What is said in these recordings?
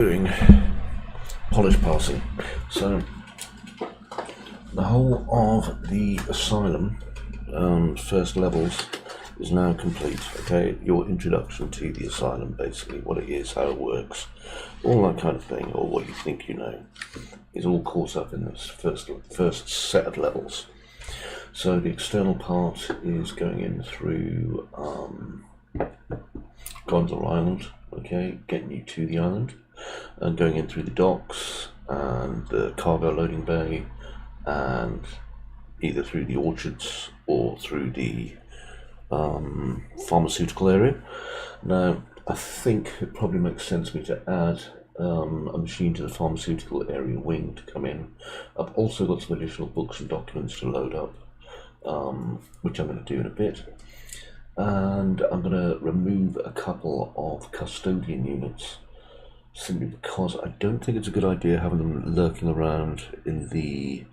Doing polish passing. So the whole of the asylum first levels is now complete. Okay, your introduction to the asylum, basically what it is, how it works, all that kind of thing, or what you think you know, is all caught up in this first set of levels. So the external part is going in through Gondola Island, okay, getting you to the island, and going in through the docks and the cargo loading bay, and either through the orchards or through the pharmaceutical area. Now, I think it probably makes sense for me to add a machine to the pharmaceutical area wing to come in. I've also got some additional books and documents to load up, which I'm going to do in a bit. And I'm going to remove a couple of custodian units, simply because I don't think it's a good idea having them lurking around in the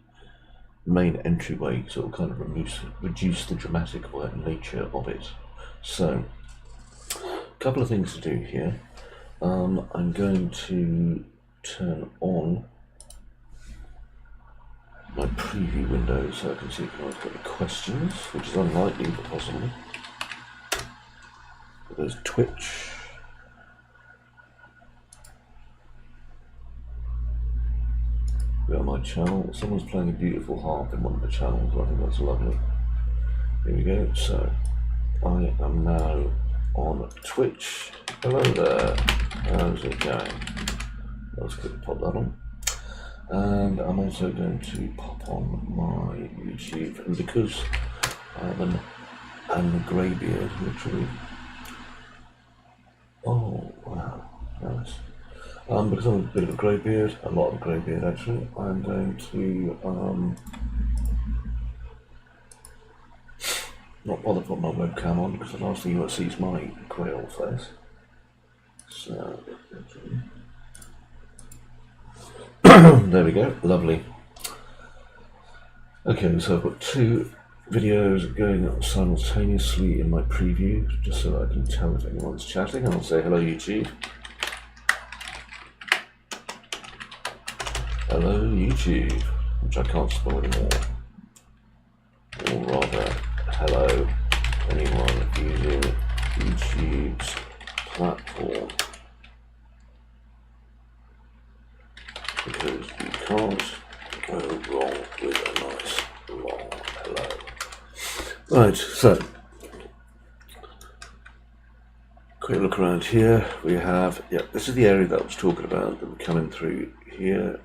main entryway, so it'll kind of reduce the dramatic nature of it. So, a couple of things to do here. I'm going to turn on my preview window so I can see if I've got any questions, which is unlikely, but possibly. There's Twitch. Go on my channel. Someone's playing a beautiful harp in one of the channels. I think that's lovely. Here we go. So I am now on Twitch. Hello there. How's it going? Let's quickly pop that on. And I'm also going to pop on my YouTube. And because I'm a greybeard, literally. Oh wow, nice. Because I'm a bit of a greybeard, a lot of a greybeard actually, I'm going to not bother putting my webcam on, because the last thing you want to see is my grey old face. So, there we go, lovely. Okay, so I've got two videos going simultaneously in my preview, just so that I can tell if anyone's chatting. I'll say hello YouTube. Hello YouTube, which I can't spell anymore. Or rather, hello anyone using YouTube's platform. Because you can't go wrong with a nice long hello. Right, so quick look around here. We have, this is the area that I was talking about that we're coming through here.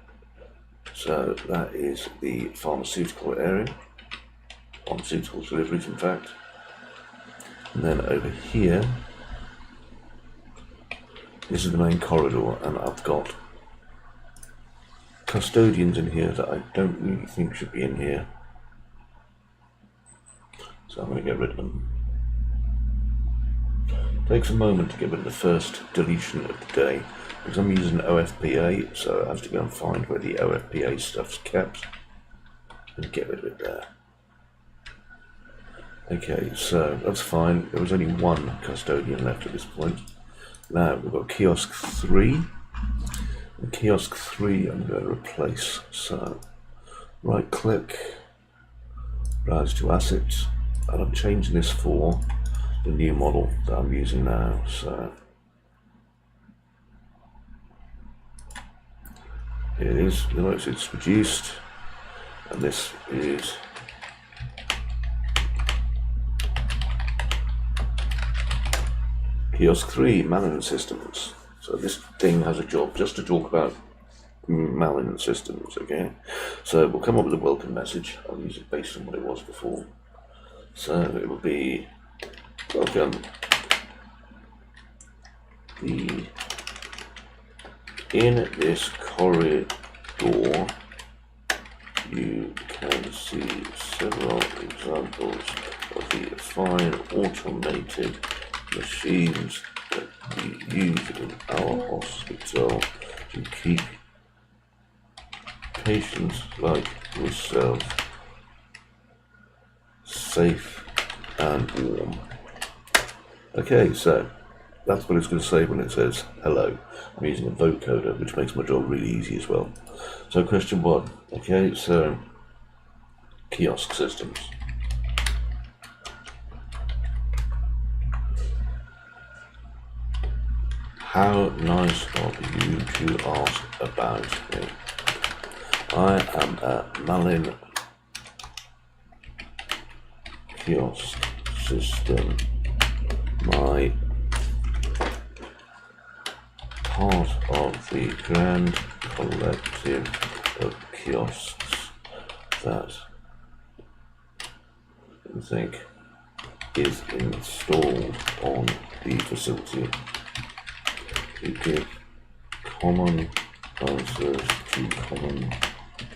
So that is the pharmaceutical area, pharmaceutical deliveries in fact. And then over here, this is the main corridor, and I've got custodians in here that I don't really think should be in here. So I'm going to get rid of them. Takes a moment to get rid of the first deletion of the day, because I'm using OFPA, so I have to go and find where the OFPA stuff's kept and get rid of it there. Okay, so that's fine. There was only one custodian left at this point. Now we've got kiosk 3. And kiosk 3 I'm going to replace. So right click, browse to assets, and I'm changing this for the new model that I'm using now. So here it is. You'll notice it's reduced, and this is kiosk 3 management systems. So this thing has a job just to talk about management systems. Okay, so we'll come up with a welcome message. I'll use it based on what it was before. So it will be welcome. In this corridor, you can see several examples of the fine automated machines that we use in our hospital to keep patients like yourself safe and warm. Okay, so That's what it's going to say when it says hello. I'm using a vocoder, which makes my job really easy as well. So question 1. Okay, so kiosk systems. How nice of you to ask about it. I am a Malin kiosk system. My part of the grand collective of kiosks that I think is installed on the facility to give common answers to common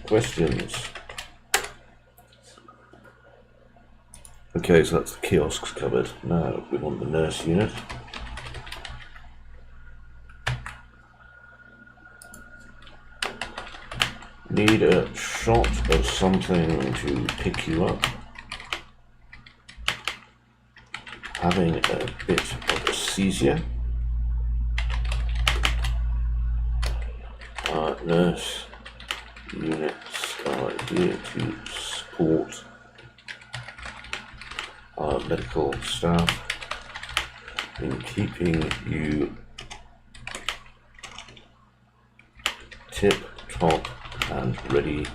questions. Okay, so that's the kiosks covered. Now we want the nurse unit. Need a shot of something to pick you up. Having a bit of a seizure. Our nurse units are here to support our medical staff in keeping you tip top and ready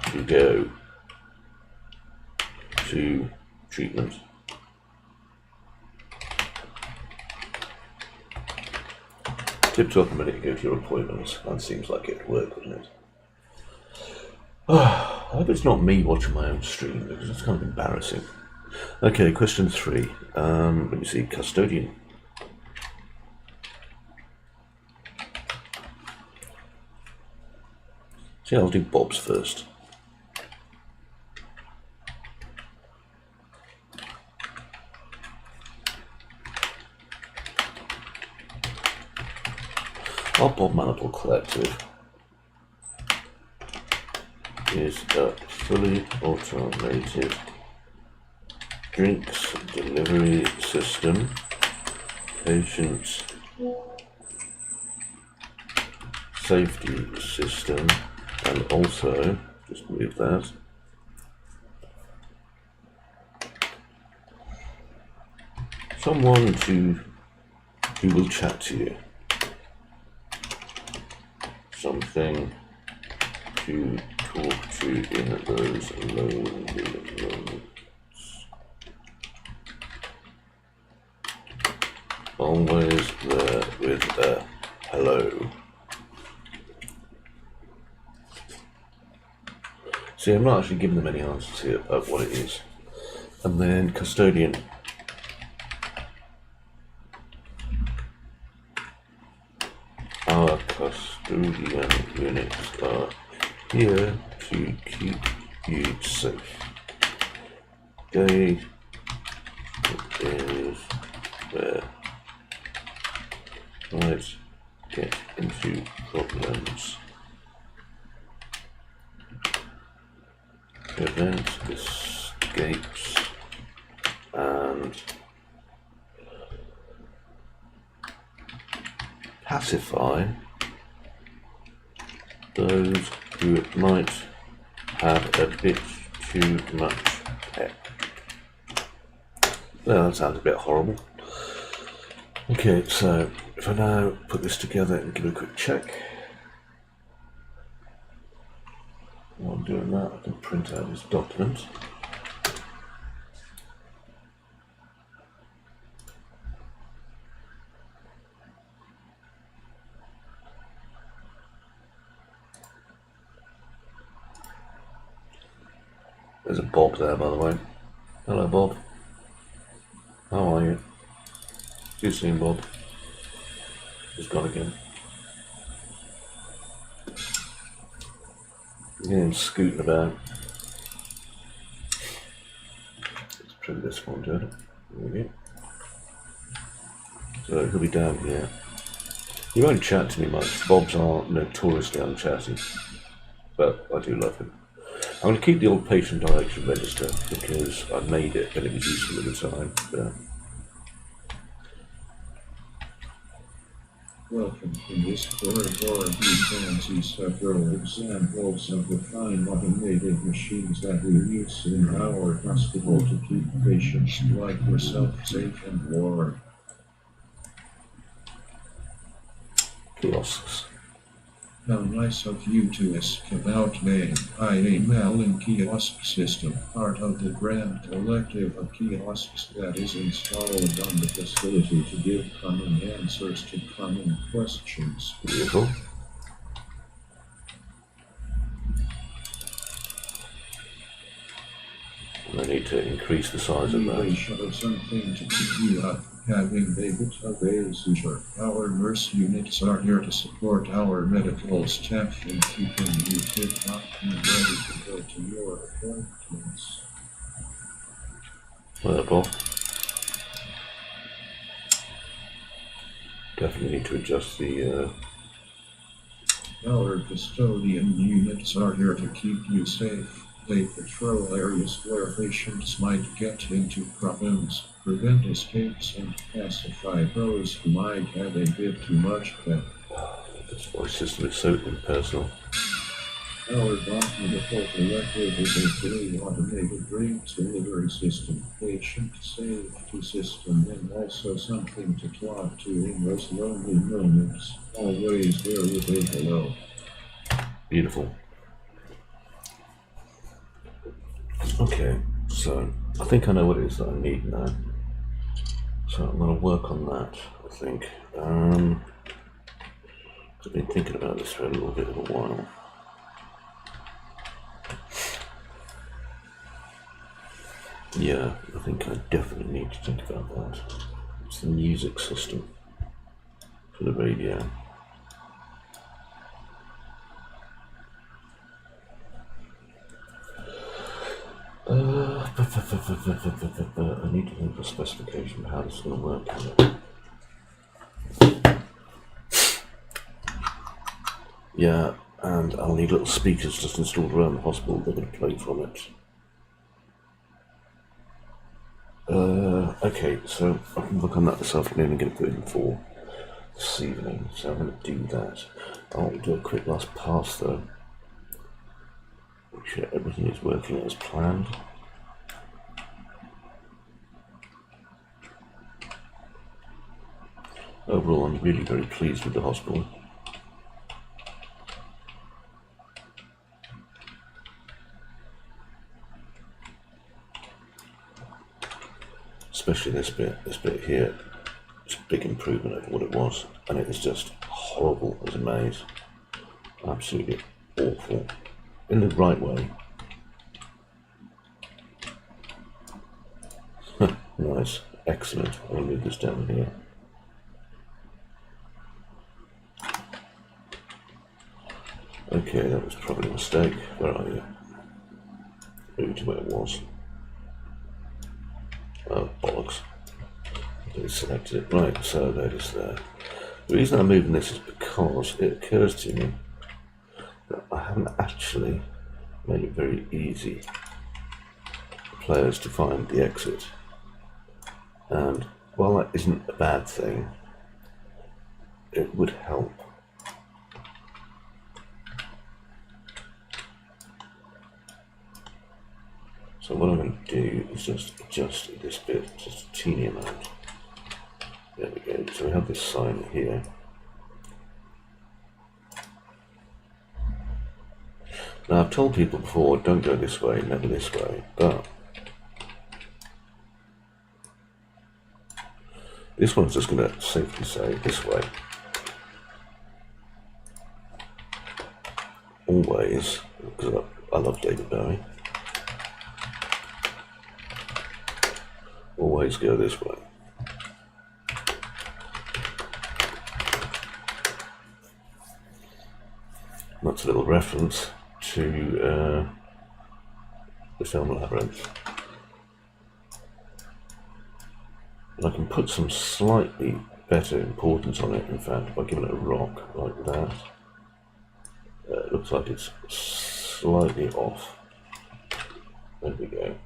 to go to treatment. Tip top and ready to go to your appointments. That seems like it'd work, wouldn't it? I hope it's not me watching my own stream because it's kind of embarrassing. Okay, question 3. Let me see, custodian. See, I'll do Bob's first. Our Bob Maniple Collective is a fully automated drinks delivery system, patient safety system, and also, just move that, someone who will chat to you. Something to talk to in those lonely moments. Always there with a hello. See, I'm not actually giving them any answers here about what it is. And then custodian. Our custodian units are here to keep you safe. They is where might get into problems. Prevent escapes and pacify those who might have a bit too much pep. Well, that sounds a bit horrible. Okay, so if I now put this together and give it a quick check. While I'm doing that, I can print out this document. There's a Bob there, by the way. Hello, Bob. How are you? See you soon, Bob. He's gone again. Yeah, I'm scooting about. Let's print this one, do it. There we go. So he'll be down here. He won't chat to me much. Bobs are notoriously unchatty, but I do love him. I'm going to keep the old patient direction register because I made it and it was useful at the time. Welcome in this corridor. You can see several examples of the fine automated machines that we use in our hospital to keep patients like yourself safe and warm. Kiosks. How nice of you to ask about me. I am Allen Kiosk System, part of the grand collective of kiosks that is installed on the facility to give common answers to common questions. Beautiful. I need to increase the size of that. Show something to keep you up. Having a seizure. Our nurse units are here to support our medical staff in keeping you fit up and ready to go to your appointments. Verbal. Definitely need to adjust the. Our custodian units are here to keep you safe. They patrol areas where patients might get into problems, prevent escapes, and pacify those who might have a bit too much pep. This voice system is so impersonal. Our medical collective is a fully automated drink delivery system, patient safety system, and also something to talk to in those lonely moments. Always there with a hello. Beautiful. Okay, so I think I know what it is that I need now. So I'm going to work on that, I think. I've been thinking about this for a little bit of a while. Yeah, I think I definitely need to think about that. It's the music system for the radio. I need to think of a specification for how this is going to work. Yeah, and I'll need little speakers just installed around the hospital. They're going to play from it. Okay, so I can look on that this afternoon and get it put in for this evening. So I'm going to do that. I'll do a quick last pass though. Make sure everything is working as planned. Overall, I'm really very pleased with the hospital. Especially this bit here. It's a big improvement over what it was, and it is just horrible as a maze. Absolutely awful. In the right way. Nice. Excellent. I'll move this down here. Okay, that was probably a mistake. Where are you? Move to where it was. Oh, bollocks. I selected it. Right, so that is there. The reason I'm moving this is because it occurs to me that I haven't actually made it very easy for players to find the exit. And while that isn't a bad thing, it would help. So what I'm going to do is just adjust this bit, just a teeny amount. There we go. So we have this sign here. Now I've told people before, don't go this way, never this way, but this one's just going to safely say this way. Always, because I love David Bowie. Always go this way. That's a little reference to the film Labyrinth. And I can put some slightly better importance on it, in fact, by giving it a rock like that. It looks like it's slightly off. There we go.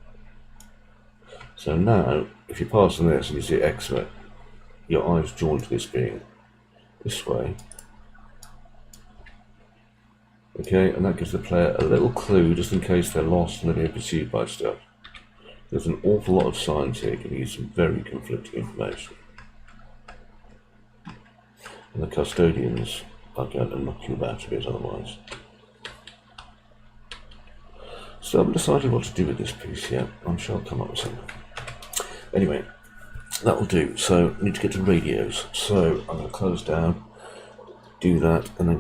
So now, if you pass on this and you see eczema, your eyes drawn to this being, this way. Okay, and that gives the player a little clue just in case they're lost and they're being pursued by stuff. There's an awful lot of signs here giving you some very conflicting information. And the custodians are going to knock you about a bit otherwise. So I haven't decided what to do with this piece yet. I'm sure I'll come up with something. Anyway, that will do. So I need to get to radios. So I'm going to close down, do that, and then